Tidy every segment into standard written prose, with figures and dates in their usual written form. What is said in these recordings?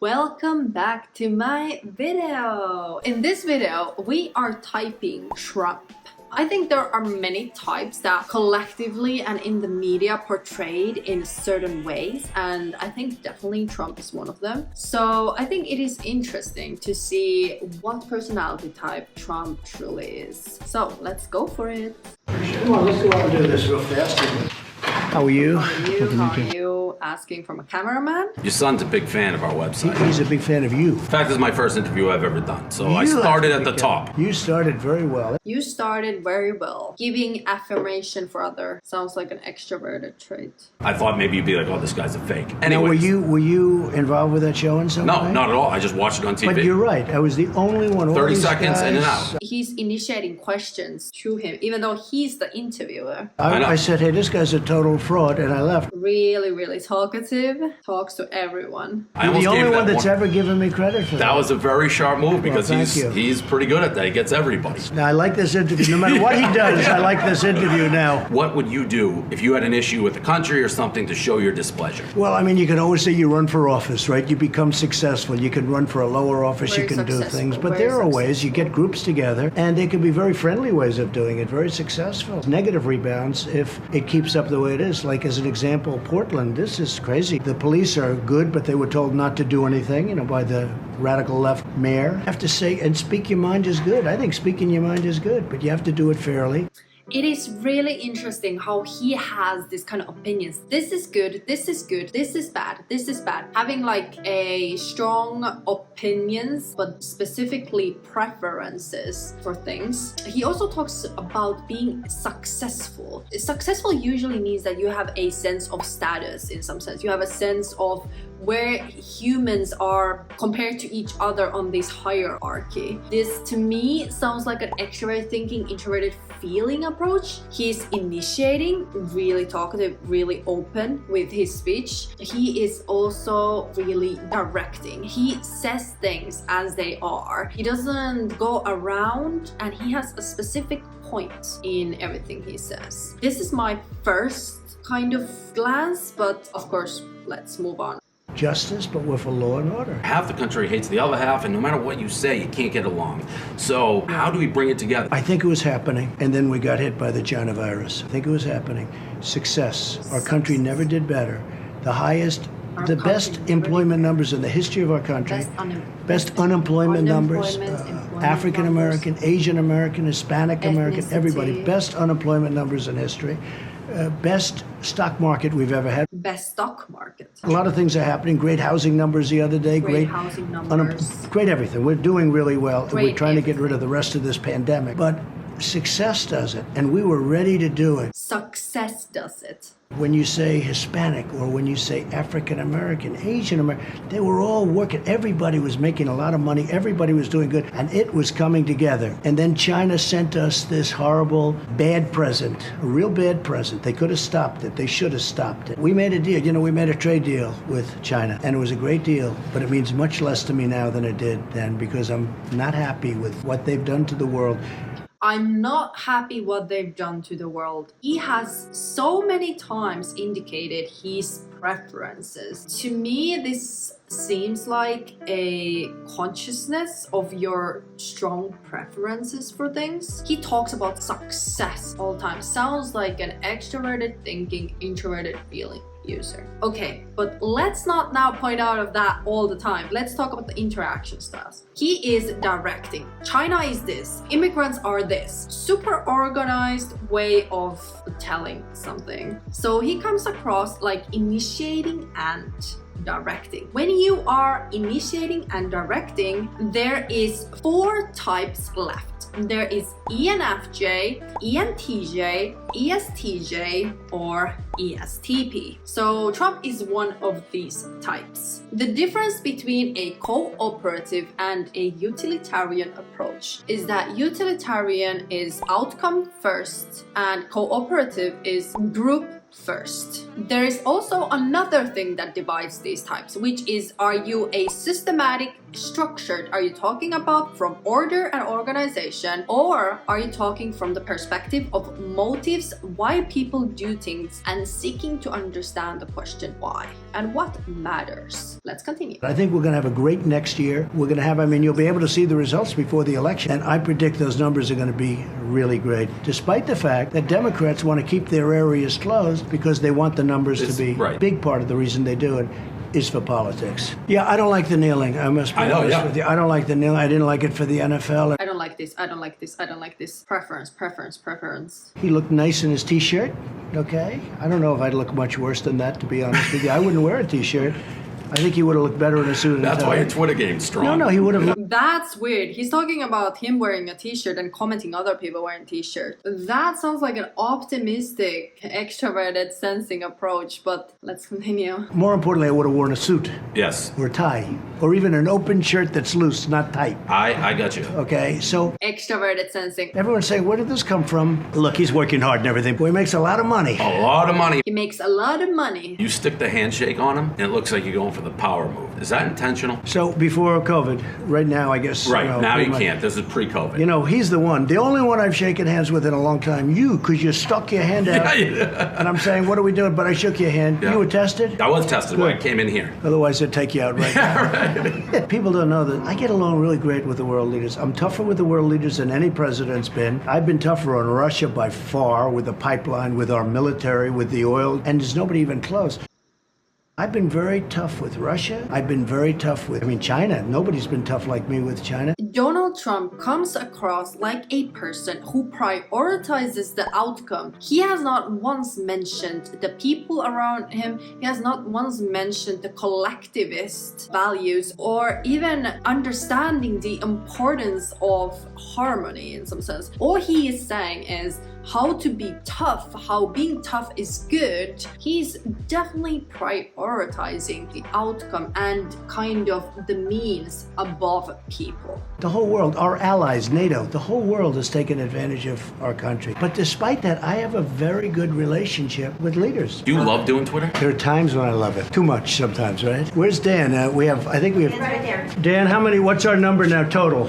Welcome back to my video. In this video, we are typing Trump. I think there are many types that collectively and in the media portrayed in certain ways, and I think definitely Trump is one of them. So I think it is interesting to see what personality type Trump truly is. So let's go for it. Come on, let's go out and do this real fast. How are you? How are you? Asking from a cameraman? Your son's a big fan of our website. He's a big fan of you. In fact, this is my first interview I've ever done, so I started at the top. You started very well. You started very well. Giving affirmation for others sounds like an extroverted trait. I thought maybe you'd be like, oh, this guy's a fake. Now, Anyways, were you involved with that show in some way? No, not at all. I just watched it on TV. But you're right. I was the only one. 30 seconds in and out. He's initiating questions to him, even though he's the interviewer. I said, hey, this guy's a total fraud, and I left. Really, really talkative. Talks to everyone. I You're almost the only gave one that that's ever given me credit for that. That was a very sharp move because Well, thank you. he's pretty good at that. He gets everybody. Now, I like this interview. No matter what he does, I like this interview now. What would you do if you had an issue with the country or something to show your displeasure? Well, I mean, you can always say you run for office, right? You become successful. You can run for a lower office. Very you can do successful, things. But very there are ways. successful. You get groups together, and they can be very friendly ways of doing it, very successful. Negative rebounds if it keeps up the way it is. Like, as an example, Portland, this is crazy. The police are good, but they were told not to do anything, by the radical left mayor. I have to say, and speak your mind is good. I think speaking your mind is good, but you have to do it fairly. It is really interesting how he has this kind of opinions. This is good, this is good, this is bad, this is bad. Having like a strong opinions, but specifically preferences for things. He also talks about being successful. Successful usually means that you have a sense of status in some sense. You have a sense of where humans are compared to each other on this hierarchy. This to me sounds like an extrovert thinking, introverted feeling approach. He's initiating, really talkative, really open with his speech. He is also really directing. He says things as they are. He doesn't go around, and he has a specific point in everything he says. This is my first kind of glance, but of course, let's move on. Justice, but with a law and order. Half the country hates the other half, and no matter what you say, you can't get along. So how do we bring it together? I think it was happening, and then we got hit by the China virus. I think it was happening. Success. Our country never did better. The highest, the best employment numbers in the history of our country. Best unemployment numbers. African American, Asian American, Hispanic American, everybody. Best unemployment numbers in history. Best stock market we've ever had. Best stock market. A lot of things are happening. Great housing numbers the other day. Great housing numbers. Great everything. We're doing really well. Great We're trying to get rid of the rest of this pandemic. But success does it, and we were ready to do it. Success does it. When you say Hispanic or when you say African American, Asian American, they were all working. Everybody was making a lot of money. Everybody was doing good, and it was coming together. And then China sent us this horrible, bad present, a real bad present. They could have stopped it. They should have stopped it. We made a deal. We made a trade deal with China, and it was a great deal, but it means much less to me now than it did then because I'm not happy with what they've done to the world. I'm not happy what they've done to the world. He has so many times indicated his preferences. To me, this seems like a consciousness of your strong preferences for things. He talks about success all the time. Sounds like an extroverted thinking, introverted feeling user. Okay, but let's not now point out of that all the time. Let's talk about the interaction styles. He is directing. China is this. Immigrants are this. Super organized way of telling something. So he comes across like initiating and directing. When you are initiating and directing, there is 4 types left. There is ENFJ, ENTJ, ESTJ, or ESTP. So Trump is one of these types. The difference between a cooperative and a utilitarian approach is that utilitarian is outcome first and cooperative is group first. There is also another thing that divides these types, which is, are you a systematic, structured? Are you talking about from order and organization, or are you talking from the perspective of motives, why people do things, and seeking to understand the question why and what matters? Let's continue. I think we're going to have a great next year. We're going to have, you'll be able to see the results before the election, and I predict those numbers are going to be really great, despite the fact that Democrats want to keep their areas closed because they want the numbers to be right. Big part of the reason they do it is for politics. Yeah, I don't like the kneeling. I must be honest with you. I don't like the kneeling. I didn't like it for the NFL. I don't like this. I don't like this. I don't like this. Preference. He looked nice in his t-shirt, okay? I don't know if I'd look much worse than that, to be honest with you. I wouldn't wear a t-shirt. I think he would have looked better in a suit and tie. That's why your Twitter game's strong. No, he would have looked... That's weird. He's talking about him wearing a t-shirt and commenting other people wearing t-shirts. That sounds like an optimistic, extroverted, sensing approach, but let's continue. More importantly, I would have worn a suit. Yes. Or a tie. Or even an open shirt that's loose, not tight. I got you. Okay, so... Extroverted sensing. Everyone's saying, where did this come from? Look, he's working hard and everything. Boy, he makes a lot of money. A lot of money. He makes a lot of money. You stick the handshake on him, and it looks like you're going for the power move. Is that intentional? So before COVID, right now, I guess... Right, now you can't. This is pre-COVID. He's the one. The only one I've shaken hands with in a long time. You, because you stuck your hand out. Yeah. And I'm saying, what are we doing? But I shook your hand. Yeah. You were tested? I was tested when I came in here. Otherwise, they'd take you out right now. Right. People don't know that I get along really great with the world leaders. I'm tougher with the world leaders than any president's been. I've been tougher on Russia by far, with the pipeline, with our military, with the oil, and there's nobody even close. I've been very tough with Russia. I've been very tough with, China. Nobody's been tough like me with China. Donald Trump comes across like a person who prioritizes the outcome. He has not once mentioned the people around him. He has not once mentioned the collectivist values or even understanding the importance of harmony in some sense. All he is saying is how to be tough, how being tough is good. He's definitely prioritizing the outcome and kind of the means above people. The whole world, our allies, NATO, the whole world has taken advantage of our country. But despite that, I have a very good relationship with leaders. Do you love doing Twitter? There are times when I love it. Too much sometimes, right? Where's Dan? I think we have... Right there. Dan, what's our number now total?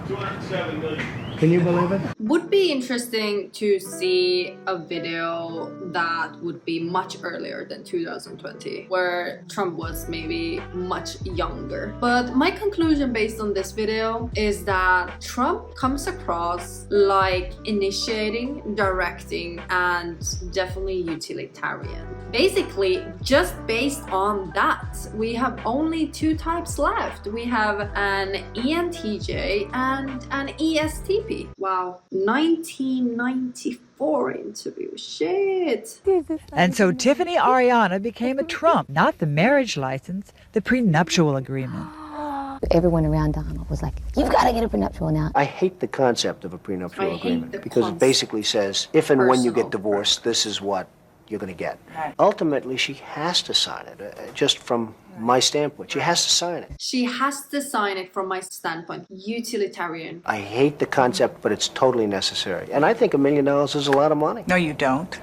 207 million. Can you believe it? Would be interesting to see a video that would be much earlier than 2020, where Trump was maybe much younger. But my conclusion based on this video is that Trump comes across like initiating, directing, and definitely utilitarian. Basically, just based on that, we have only two types left. We have an ENTJ and an ESTP. Wow, 1994 interview, shit. And so Tiffany Ariana became a Trump, not the marriage license, the prenuptial agreement. Everyone around Donald was like, you've got to get a prenuptial now. I hate the concept of a prenuptial agreement because it concept. basically says, if and when you Personal. get divorced, this is what you're going to get. Right. Ultimately, she has to sign it, just from my standpoint. She has to sign it. She has to sign it from my standpoint. Utilitarian. I hate the concept, but it's totally necessary. And I think $1 million is a lot of money. No, you don't.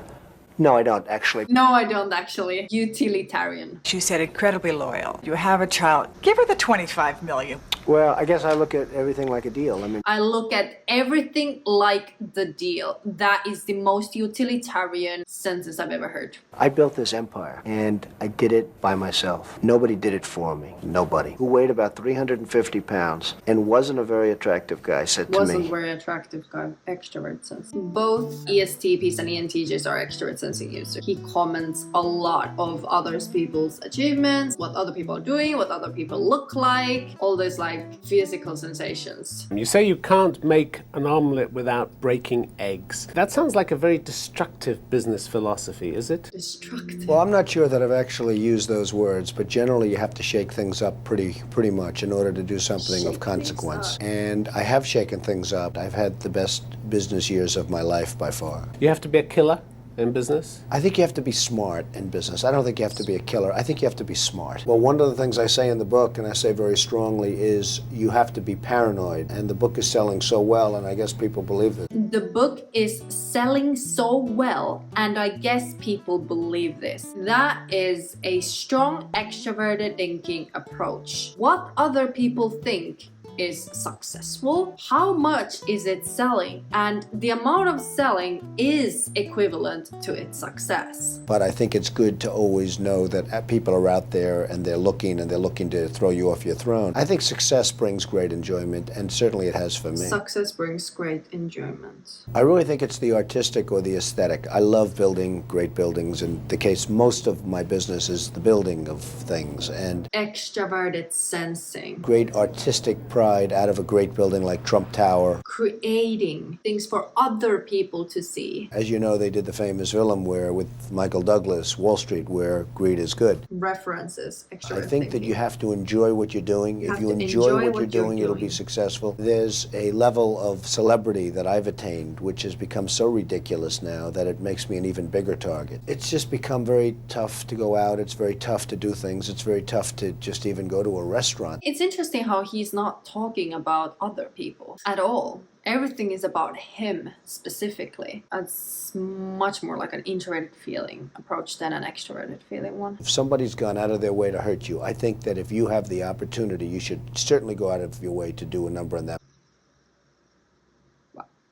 No, I don't, actually. No, I don't actually. Utilitarian. She said incredibly loyal. You have a child. Give her the 25 million. Well, I guess I look at everything like a deal. I look at everything like the deal. That is the most utilitarian sentence I've ever heard. I built this empire, and I did it by myself. Nobody did it for me. Nobody. Who weighed about 350 pounds and wasn't a very attractive guy said to Wasn't me... very attractive guy. Extrovert sensing. Both ESTPs and ENTJs are extrovert sensing users. He comments a lot of other people's achievements, what other people are doing, what other people look like, all those like physical sensations. You say you can't make an omelette without breaking eggs. That sounds like a very destructive business philosophy, is it? Destructive. Well, I'm not sure that I've actually used those words, but generally you have to shake things up pretty much in order to do something Shake of consequence. things up. And I have shaken things up. I've had the best business years of my life by far. You have to be a killer? in business? I think you have to be smart in business. I don't think you have to be a killer. I think you have to be smart. Well, one of the things I say in the book, and I say very strongly, is you have to be paranoid. And the book is selling so well, and I guess people believe it. The book is selling so well, and I guess people believe this. That is a strong extroverted thinking approach. What other people think is successful, how much is it selling, and the amount of selling is equivalent to its success. But I think it's good to always know that people are out there and they're looking to throw you off your throne. I think success brings great enjoyment, and certainly it has for me. Success brings great enjoyment. I really think it's the artistic or the aesthetic. I love building great buildings. In the case, most of my business is the building of things, and Extroverted sensing. great artistic pride out of a great building like Trump Tower. Creating things for other people to see. As you know, they did the famous film with Michael Douglas, Wall Street, where greed is good. References. I Extroverted think that thinking. you have to enjoy what you're doing. If have you to enjoy enjoy what what you're you're doing, it'll be doing. successful. There's a level of celebrity that I've attained, which has become so ridiculous now that it makes me an even bigger target. It's just become very tough to go out. It's very tough to do things. It's very tough to just even go to a restaurant. It's interesting how he's not talking about other people at all. Everything is about him specifically. It's much more like an introverted feeling approach than an extroverted feeling one. If somebody's gone out of their way to hurt you, I think that if you have the opportunity, you should certainly go out of your way to do a number on that.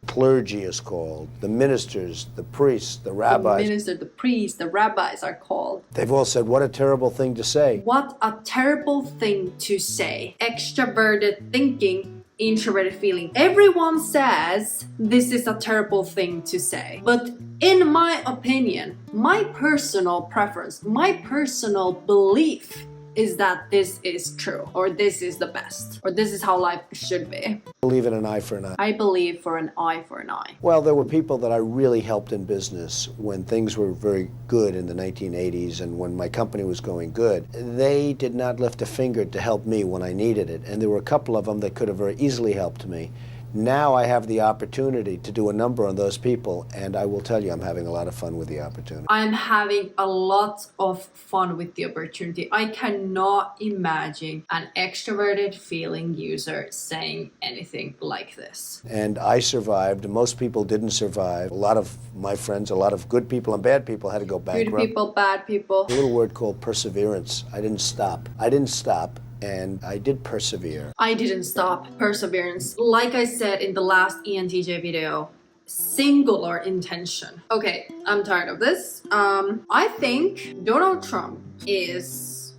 Clergy is called, the ministers, the priests, the rabbis. The minister, the priest, the rabbis are called. They've all said, what a terrible thing to say. What a terrible thing to say. Extroverted thinking, introverted feeling. Everyone says this is a terrible thing to say. But in my opinion, my personal preference, my personal belief is that this is true, or this is the best, or this is how life should be. Believe in an eye for an eye. I believe for an eye for an eye. Well, there were people that I really helped in business when things were very good in the 1980s and when my company was going good. They did not lift a finger to help me when I needed it, and there were a couple of them that could have very easily helped me. Now I have the opportunity to do a number on those people, and I will tell you I'm having a lot of fun with the opportunity. I'm having a lot of fun with the opportunity. I cannot imagine an extroverted feeling user saying anything like this. And I survived. Most people didn't survive. A lot of my friends, a lot of good people and bad people had to go bankrupt. Good people, bad people. A little word called perseverance. I didn't stop. And I did persevere. I didn't stop. Perseverance. Like I said in the last ENTJ video, singular intention. Okay, I'm tired of this. I think Donald Trump is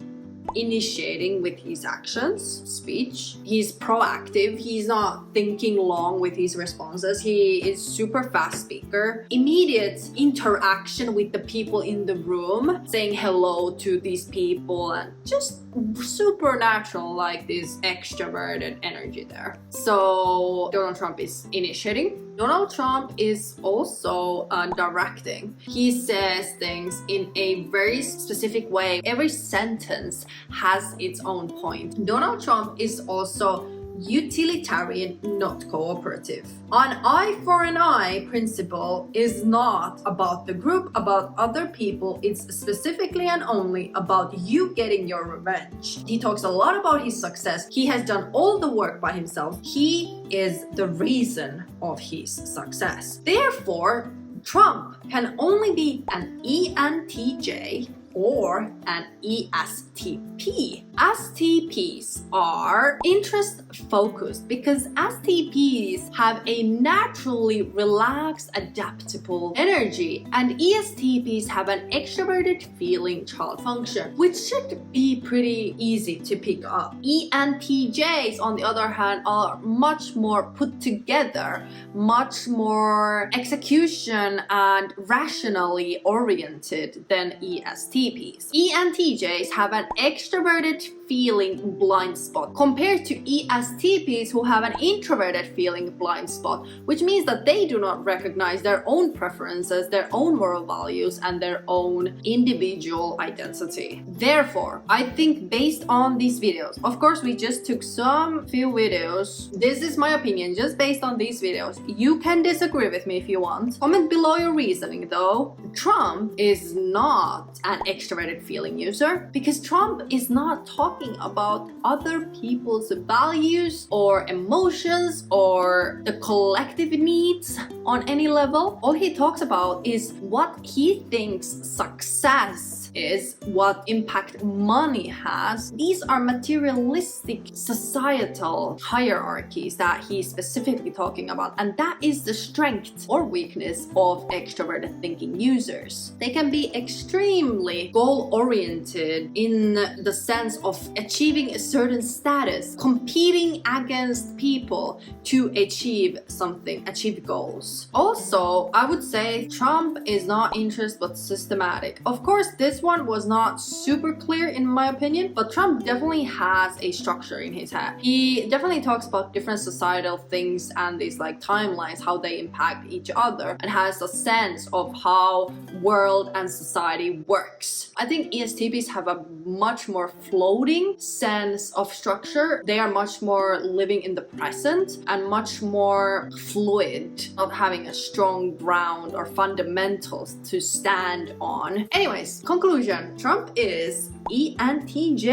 initiating with his actions, speech. He's proactive. He's not thinking long with his responses. He is super fast speaker. Immediate interaction with the people in the room, saying hello to these people, and just supernatural, like this extroverted energy there. So Donald Trump is initiating. Donald Trump is also directing. He says things in a very specific way. Every sentence has its own point. Donald Trump is also utilitarian, not cooperative. An eye for an eye principle is not about the group, about other people. It's specifically and only about you getting your revenge. He talks a lot about his success. He has done all the work by himself. He is the reason of his success. Therefore, Trump can only be an ENTJ or an ESTP. STPs are interest focused because STPs have a naturally relaxed, adaptable energy, and ESTPs have an extroverted feeling child function, which should be pretty easy to pick up. ENTJs, on the other hand, are much more put together, much more execution and rationally oriented than ESTPs. ENTJs have an extroverted feeling blind spot compared to ESTPs who have an introverted feeling blind spot, which means that they do not recognize their own preferences, their own moral values, and their own individual identity. Therefore, I think based on these videos, of course we just took some few videos, this is my opinion just based on these videos. You can disagree with me if you want. Comment below your reasoning though. Trump is not an extroverted feeling user because Trump is not talking about other people's values or emotions or the collective needs on any level. All he talks about is what he thinks success is, what impact money has. These are materialistic societal hierarchies that he's specifically talking about, and that is the strength or weakness of extroverted thinking users. They can be extremely goal-oriented in the sense of achieving a certain status, competing against people to achieve something, achieve goals. Also, I would say Trump is not interest but systematic. Of course, this one was not super clear in my opinion, but Trump definitely has a structure in his head. He definitely talks about different societal things and these like timelines, how they impact each other, and has a sense of how world and society works. I think ESTPs have a much more floating sense of structure. They are much more living in the present and much more fluid, not having a strong ground or fundamentals to stand on. Anyways, conclusion. Trump is ENTJ.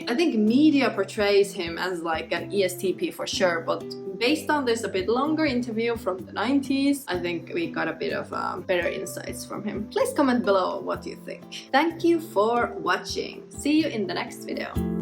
I think media portrays him as like an ESTP for sure, but based on this a bit longer interview from the 90s, I think we got a bit of better insights from him. Please comment below what you think. Thank you for watching. See you in the next video.